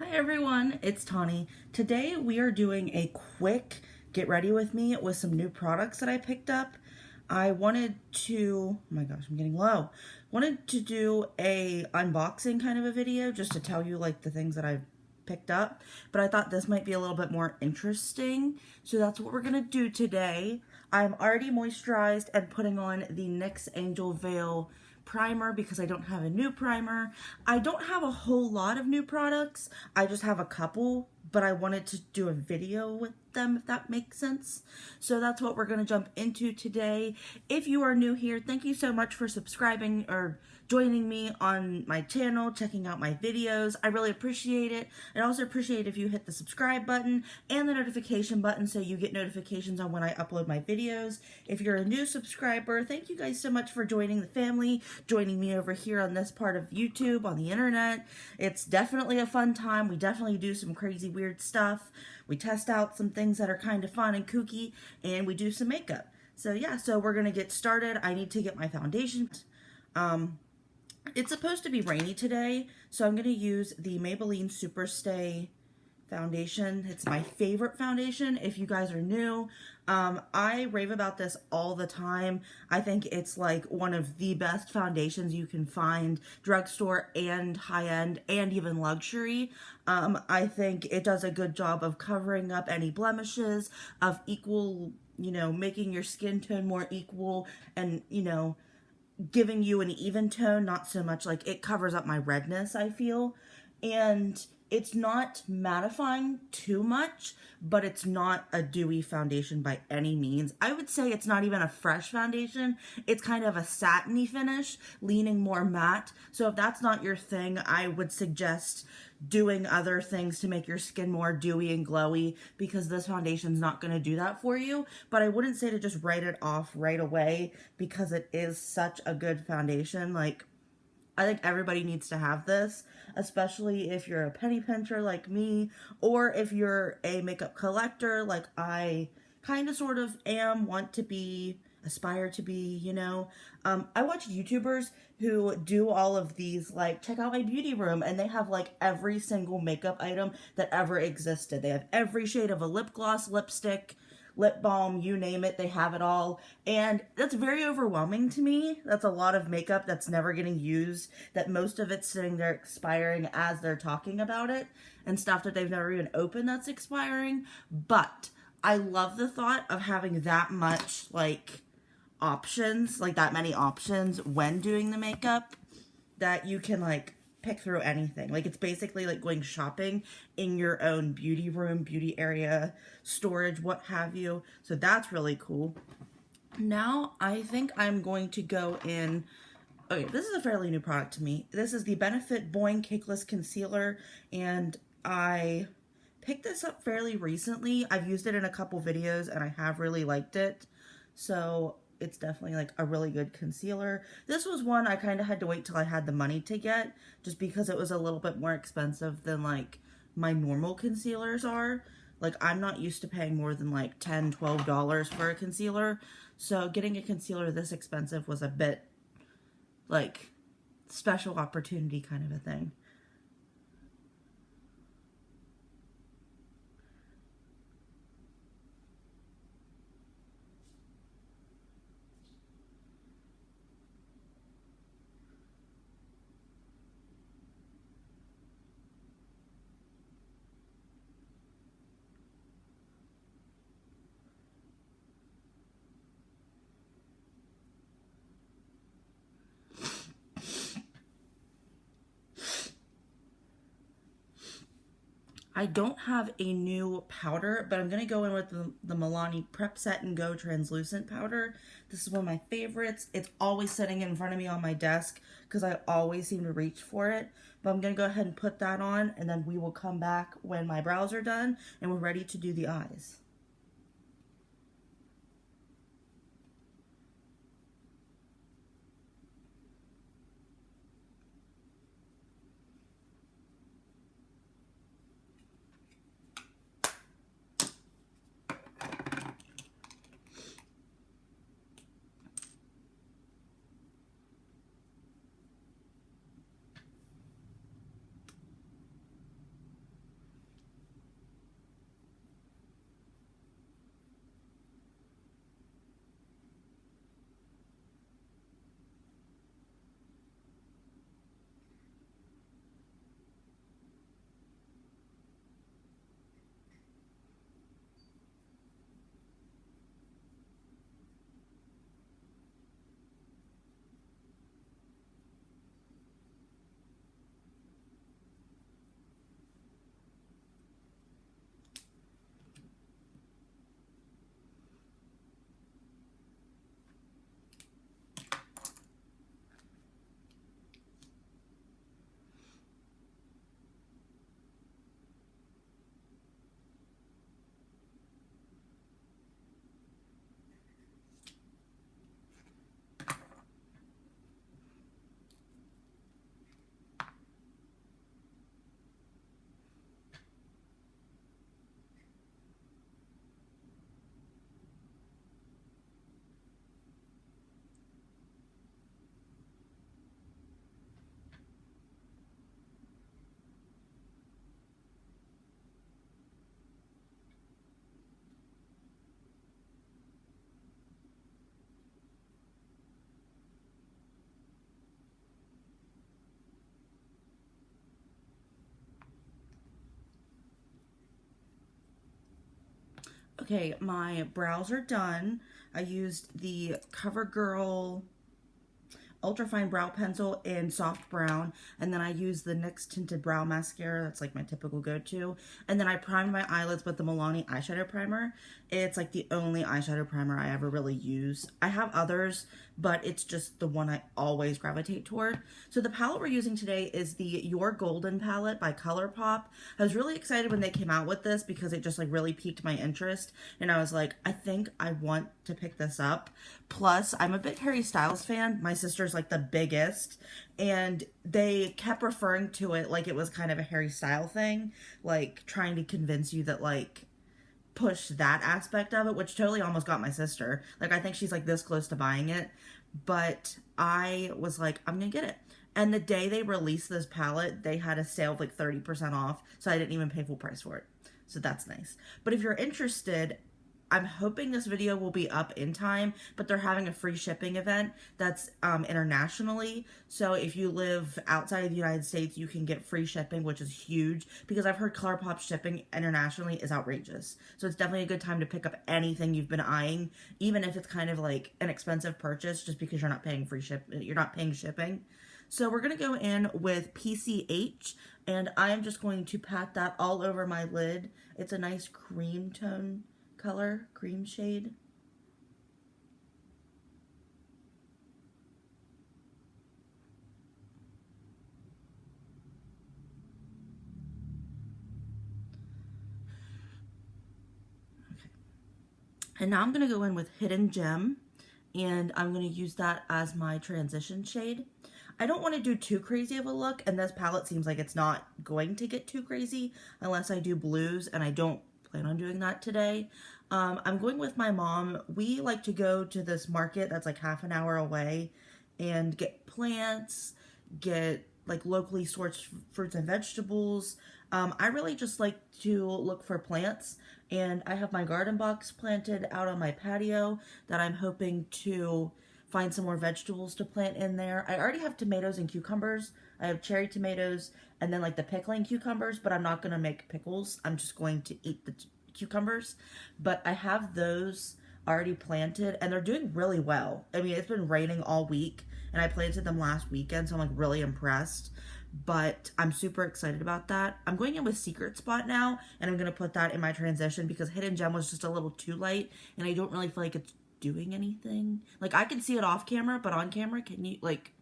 Hi everyone, it's Tawney. Today we are doing a quick get ready with me with some new products that I picked up. I wanted to, oh my gosh, I'm getting low. Wanted to do a unboxing kind of a video just to tell you like the things that I've picked up, but I thought this might be a little bit more interesting. So that's what we're gonna do today. I'm already moisturized and putting on the NYX Angel Veil primer because I don't have a new primer. I don't have a whole lot of new products. I just have a couple, but I wanted to do a video with them, if that makes sense. So that's what we're going to jump into today. If you are new here, thank you so much for subscribing or joining me on my channel, checking out my videos. I really appreciate it. I'd also appreciate if you hit the subscribe button and the notification button so you get notifications on when I upload my videos. If you're a new subscriber, thank you guys so much for joining the family, joining me over here on this part of YouTube, on the internet. It's definitely a fun time. We definitely do some crazy weird stuff. We test out some things that are kind of fun and kooky, and we do some makeup. So yeah, so we're gonna get started. I need to get my foundation. It's supposed to be rainy today, so I'm gonna use the Maybelline Superstay foundation. It's my favorite foundation. If you guys are new, I rave about this all the time. I think it's like one of the best foundations you can find, drugstore and high-end and even luxury. I think it does a good job of covering up any blemishes, of equal, making your skin tone more equal and, giving you an even tone, not so much like it covers up my redness, I feel. And it's not mattifying too much, but it's not a dewy foundation by any means. I would say it's not even a fresh foundation. It's kind of a satiny finish, leaning more matte. So if that's not your thing, I would suggest doing other things to make your skin more dewy and glowy, because this foundation's not going to do that for you. But I wouldn't say to just write it off right away, because it is such a good foundation. Like, I think everybody needs to have this, especially if you're a penny pincher like me, or if you're a makeup collector like I kind of sort of am, want to be, aspire to be, I watch YouTubers who do all of these, like, check out my beauty room, and they have like every single makeup item that ever existed. They have every shade of a lip gloss, lipstick, lip balm, you name it, they have it all. And that's very overwhelming to me. That's a lot of makeup that's never getting used, that most of it's sitting there expiring as they're talking about it, and stuff that they've never even opened that's expiring. But I love the thought of having that much, like, options, like that many options when doing the makeup, that you can like pick through anything. Like, it's basically like going shopping in your own beauty room, beauty area, storage, what have you. So that's really cool. Now I think I'm going to go in, okay, this is a fairly new product to me. This is the Benefit Boing Cakeless Concealer, and I picked this up fairly recently. I've used it in a couple videos and I have really liked it. So it's definitely like a really good concealer. This was one I kind of had to wait till I had the money to get, just because it was a little bit more expensive than like my normal concealers are. Like, I'm not used to paying more than like $10, $12 for a concealer. So getting a concealer this expensive was a bit like special opportunity kind of a thing. I don't have a new powder, but I'm going to go in with the Milani Prep Set and Go Translucent Powder. This is one of my favorites. It's always sitting in front of me on my desk because I always seem to reach for it. But I'm going to go ahead and put that on, and then we will come back when my brows are done and we're ready to do the eyes. Okay, my brows are done. I used the CoverGirl ultrafine brow pencil in soft brown, and then I use the NYX tinted brow mascara. That's like my typical go-to. And then I primed my eyelids with the Milani eyeshadow primer. It's like the only eyeshadow primer I ever really use. I have others, but it's just the one I always gravitate toward. So the palette we're using today is the Your Golden palette by Colourpop. I was really excited when they came out with this because it just like really piqued my interest, and I was like, I think I want to pick this up. Plus, I'm a big Harry Styles fan. My sister's like the biggest, and they kept referring to it like it was kind of a Harry Styles thing, like trying to convince you that like push that aspect of it, which totally almost got my sister. Like, I think she's like this close to buying it, but I was like, I'm gonna get it. And the day they released this palette, they had a sale of like 30% off, so I didn't even pay full price for it. So that's nice. But if you're interested, I'm hoping this video will be up in time, but they're having a free shipping event that's internationally. So if you live outside of the United States, you can get free shipping, which is huge, because I've heard Colourpop shipping internationally is outrageous. So it's definitely a good time to pick up anything you've been eyeing, even if it's kind of like an expensive purchase, just because you're not paying shipping. So we're going to go in with PCH, and I am just going to pat that all over my lid. It's a nice cream tone color, cream shade. Okay. And now I'm going to go in with Hidden Gem, and I'm going to use that as my transition shade. I don't want to do too crazy of a look, and this palette seems like it's not going to get too crazy unless I do blues, and I don't plan on doing that today. I'm going with my mom. We like to go to this market that's like half an hour away and get plants, get like locally sourced fruits and vegetables. I really just like to look for plants, and I have my garden box planted out on my patio that I'm hoping to find some more vegetables to plant in there. I already have tomatoes and cucumbers. I have cherry tomatoes and then like the pickling cucumbers, but I'm not going to make pickles. I'm just going to eat the cucumbers. But I have those already planted, and they're doing really well. I mean, it's been raining all week, and I planted them last weekend, so I'm like really impressed. But I'm super excited about that. I'm going in with Secret Spot now, and I'm going to put that in my transition because Hidden Gem was just a little too light, and I don't really feel like it's doing anything. Like, I can see it off camera, but on camera, can you, like,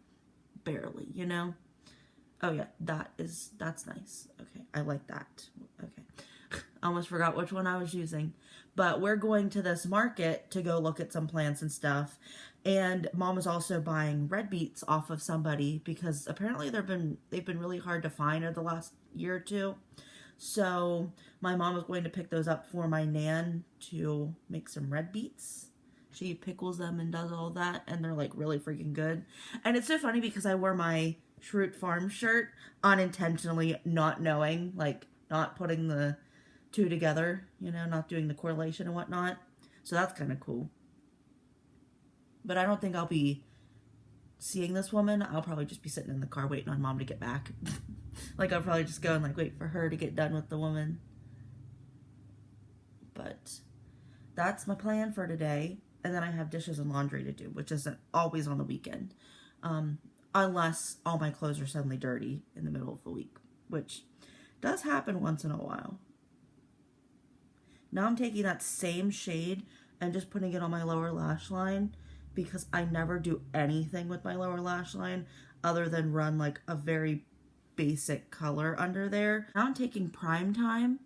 barely, you know? Oh yeah, that's nice. Okay, I like that. Okay. I almost forgot which one I was using. But we're going to this market to go look at some plants and stuff. And Mom is also buying red beets off of somebody because apparently they've been really hard to find over the last year or two. So my mom is going to pick those up for my nan to make some red beets. She pickles them and does all that, and they're like really freaking good. And it's so funny because I wore my Schrute Farm shirt unintentionally, not knowing, like not putting the two together, you know, not doing the correlation and whatnot. So that's kind of cool. But I don't think I'll be seeing this woman. I'll probably just be sitting in the car waiting on Mom to get back. Like, I'll probably just go and like wait for her to get done with the woman. But that's my plan for today. And then I have dishes and laundry to do, which isn't always on the weekend. Unless all my clothes are suddenly dirty in the middle of the week, which does happen once in a while. Now I'm taking that same shade and just putting it on my lower lash line because I never do anything with my lower lash line other than run like a very basic color under there. Now I'm taking Prime Time,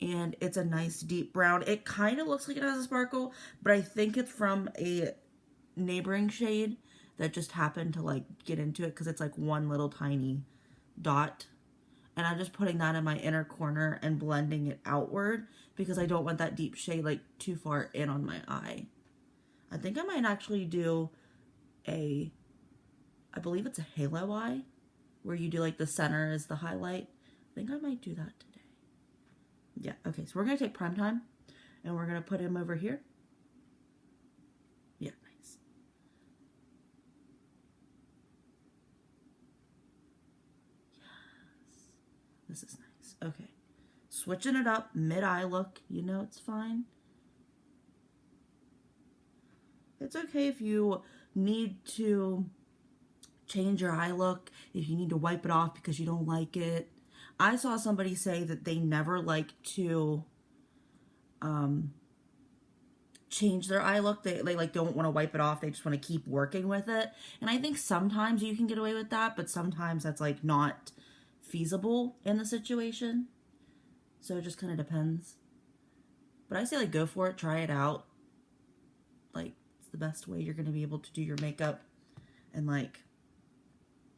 and it's a nice deep brown. It kind of looks like it has a sparkle, but I think it's from a neighboring shade that just happened to like get into it because it's like one little tiny dot. And I'm just putting that in my inner corner and blending it outward because I don't want that deep shade like too far in on my eye. I think I might actually do I believe it's a halo eye, where you do like the center is the highlight. I think I might do that today. Yeah, okay, so we're going to take Prime Time, and we're going to put him over here. Yeah, nice. Yes. This is nice. Okay. Switching it up, mid-eye look. You know it's fine. It's okay if you need to change your eye look, if you need to wipe it off because you don't like it. I saw somebody say that they never like to change their eye look. They like don't want to wipe it off. They just want to keep working with it. And I think sometimes you can get away with that, but sometimes that's like not feasible in the situation. So it just kind of depends. But I say like go for it, try it out. Like it's the best way you're going to be able to do your makeup and like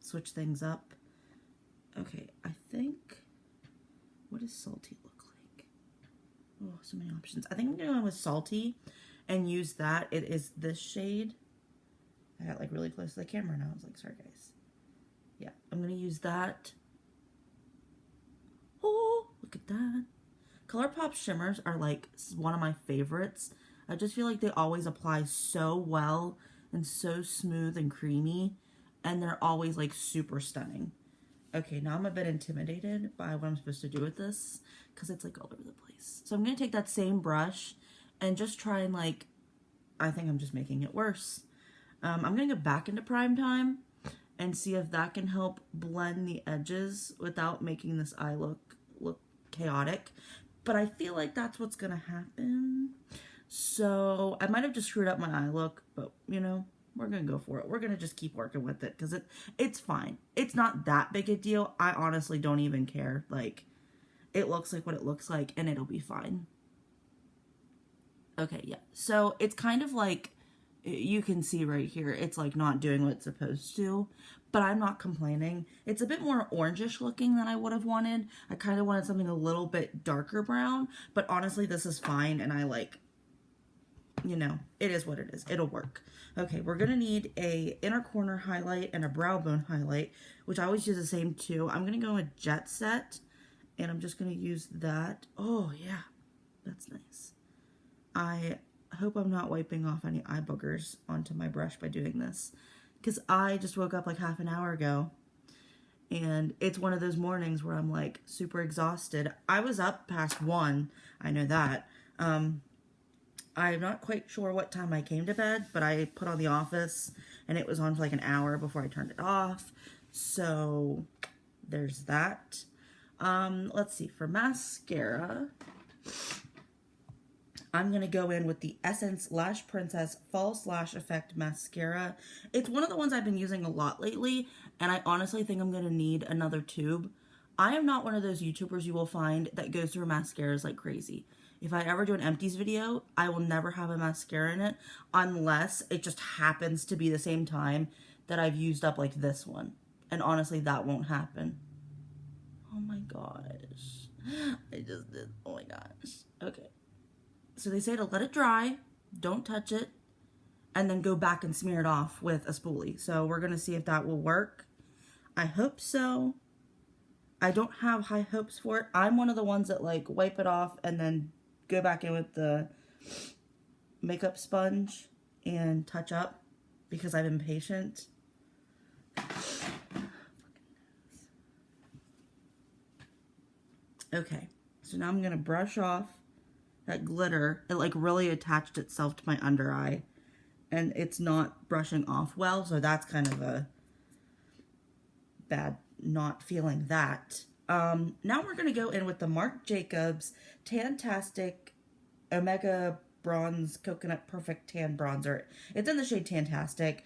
switch things up. Okay, I think, what does salty look like? Oh, so many options. I think I'm gonna go with salty and use that. It is this shade. I got like really close to the camera and I was like, sorry guys. Yeah, I'm gonna use that. Oh, look at that. Colourpop shimmers are like one of my favorites. I just feel like they always apply so well and so smooth and creamy, and they're always like super stunning. Okay, now I'm a bit intimidated by what I'm supposed to do with this because it's like all over the place. So I'm going to take that same brush and just try and like, I think I'm just making it worse. I'm going to go back into Prime Time and see if that can help blend the edges without making this eye look chaotic. But I feel like that's what's going to happen. So I might have just screwed up my eye look, but you know, we're going to go for it. We're going to just keep working with it because it's fine. It's not that big a deal. I honestly don't even care. Like, it looks like what it looks like and it'll be fine. Okay, yeah. So it's kind of like, you can see right here, it's like not doing what it's supposed to, but I'm not complaining. It's a bit more orangish looking than I would have wanted. I kind of wanted something a little bit darker brown, but honestly, this is fine and I like, you know, it is what it is. It'll work. Okay, we're going to need a inner corner highlight and a brow bone highlight, which I always use the same two. I'm going to go with Jet Set, and I'm just going to use that. Oh, yeah, that's nice. I hope I'm not wiping off any eye boogers onto my brush by doing this, because I just woke up like half an hour ago, and it's one of those mornings where I'm like super exhausted. I was up past 1, I know that. I'm not quite sure what time I came to bed, but I put on The Office, and it was on for like an hour before I turned it off. So, there's that. Let's see. For mascara, I'm going to go in with the Essence Lash Princess False Lash Effect Mascara. It's one of the ones I've been using a lot lately, and I honestly think I'm going to need another tube. I am not one of those YouTubers you will find that goes through mascaras like crazy. If I ever do an empties video, I will never have a mascara in it unless it just happens to be the same time that I've used up like this one. And honestly, that won't happen. Oh my gosh. I just did. Oh my gosh. Okay. So they say to let it dry, don't touch it, and then go back and smear it off with a spoolie. So we're going to see if that will work. I hope so. I don't have high hopes for it. I'm one of the ones that like wipe it off and then go back in with the makeup sponge and touch up because I'm impatient. Okay, so now I'm going to brush off that glitter. It like really attached itself to my under eye and it's not brushing off well, so that's kind of a bad not feeling that. Now we're going to go in with the Marc Jacobs Tantastic Omega Bronze Coconut Perfect Tan Bronzer. It's in the shade Tantastic.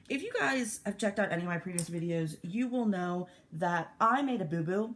If you guys have checked out any of my previous videos, you will know that I made a boo-boo.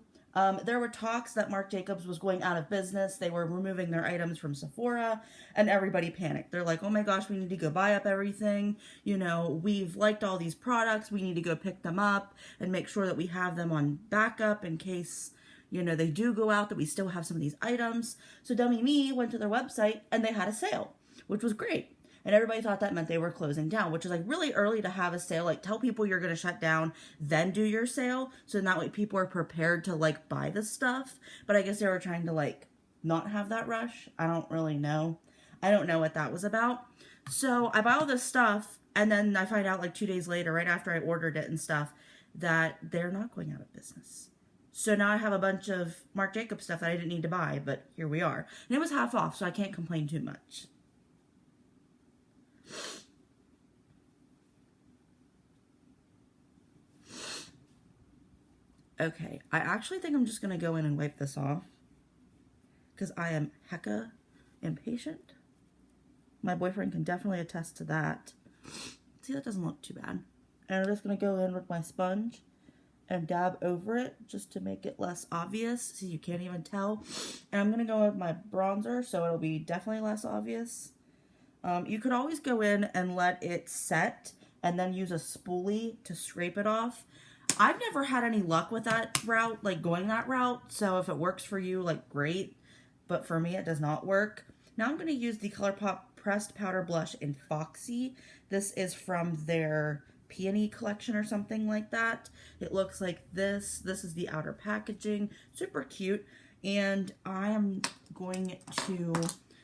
There were talks that Marc Jacobs was going out of business. They were removing their items from Sephora, and everybody panicked. They're like, oh my gosh, we need to go buy up everything. You know, we've liked all these products. We need to go pick them up and make sure that we have them on backup in case, you know, they do go out, that we still have some of these items. So dummy me went to their website, and they had a sale, which was great. And everybody thought that meant they were closing down, which is like really early to have a sale. Like tell people you're going to shut down, then do your sale. So that way people are prepared to like buy the stuff. But I guess they were trying to like not have that rush. I don't really know. I don't know what that was about. So I buy all this stuff and then I find out like 2 days later, right after I ordered it and stuff, that they're not going out of business. So now I have a bunch of Marc Jacobs stuff that I didn't need to buy, but here we are. And it was half off, so I can't complain too much. Okay, I actually think I'm just going to go in and wipe this off because I am hecka impatient. My boyfriend can definitely attest to that. See, that doesn't look too bad. And I'm just going to go in with my sponge and dab over it just to make it less obvious so you can't even tell. And I'm going to go with my bronzer so it'll be definitely less obvious. You could always go in and let it set and then use a spoolie to scrape it off. I've never had any luck with that route, like going that route. So if it works for you, like great. But for me, it does not work. Now I'm going to use the Colourpop Pressed Powder Blush in Foxy. This is from their Peony collection or something like that. It looks like this. This is the outer packaging. Super cute. And I am going to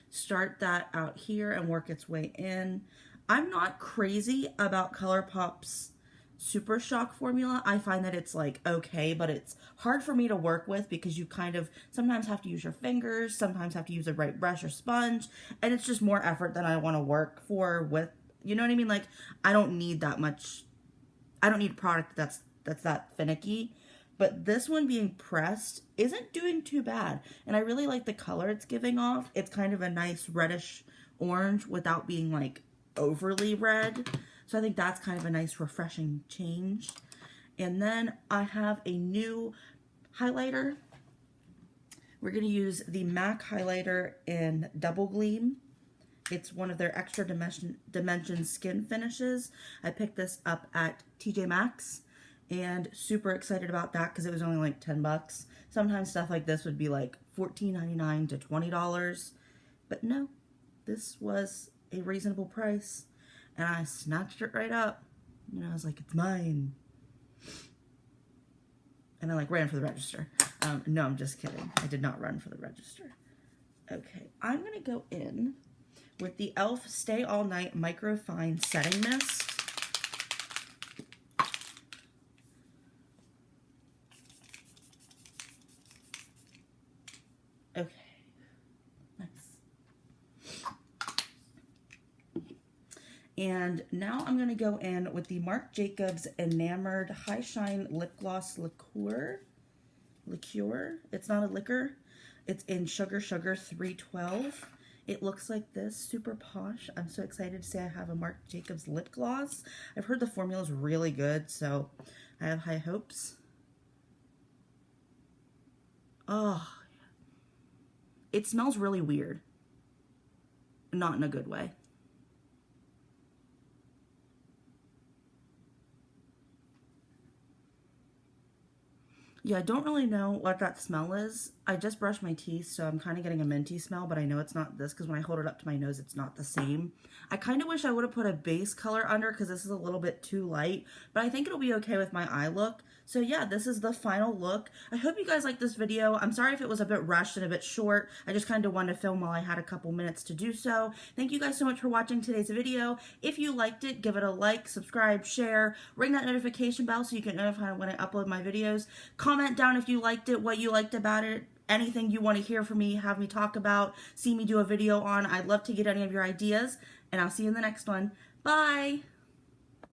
start that out here and work its way in. I'm not crazy about Colourpop's Super Shock formula. I find that it's like okay, but it's hard for me to work with because you kind of sometimes have to use your fingers, sometimes have to use a right brush or sponge, and it's just more effort than I want to work for with, you know what I mean? Like, I don't need that much, I don't need a product that's that finicky. But this one being pressed isn't doing too bad. And I really like the color it's giving off. It's kind of a nice reddish orange without being like overly red. So I think that's kind of a nice refreshing change. And then I have a new highlighter. We're going to use the MAC highlighter in Double Gleam. It's one of their extra dimension skin finishes. I picked this up at TJ Maxx. And super excited about that because it was only like 10 bucks. Sometimes stuff like this would be like $14.99 to $20. But no, this was a reasonable price. And I snatched it right up. And I was like, it's mine. And I like ran for the register. No, I'm just kidding. I did not run for the register. Okay, I'm going to go in with the e.l.f. Stay All Night Microfine Setting Mist. Okay, nice. And now I'm going to go in with the Marc Jacobs Enamored High Shine Lip Gloss Liqueur. It's not a liquor. It's in Sugar 312. It looks like this, super posh. I'm so excited to say I have a Marc Jacobs lip gloss. I've heard the formula is really good, so I have high hopes. Oh, it smells really weird. Not in a good way. Yeah, I don't really know what that smell is. I just brushed my teeth, so I'm kind of getting a minty smell, but I know it's not this because when I hold it up to my nose, it's not the same. I kind of wish I would have put a base color under because this is a little bit too light, but I think it'll be okay with my eye look. So yeah, this is the final look. I hope you guys liked this video. I'm sorry if it was a bit rushed and a bit short. I just kind of wanted to film while I had a couple minutes to do so. Thank you guys so much for watching today's video. If you liked it, give it a like, subscribe, share, ring that notification bell so you get notified when I upload my videos. Comment down if you liked it, what you liked about it, anything you want to hear from me, have me talk about, see me do a video on. I'd love to get any of your ideas, and I'll see you in the next one. Bye!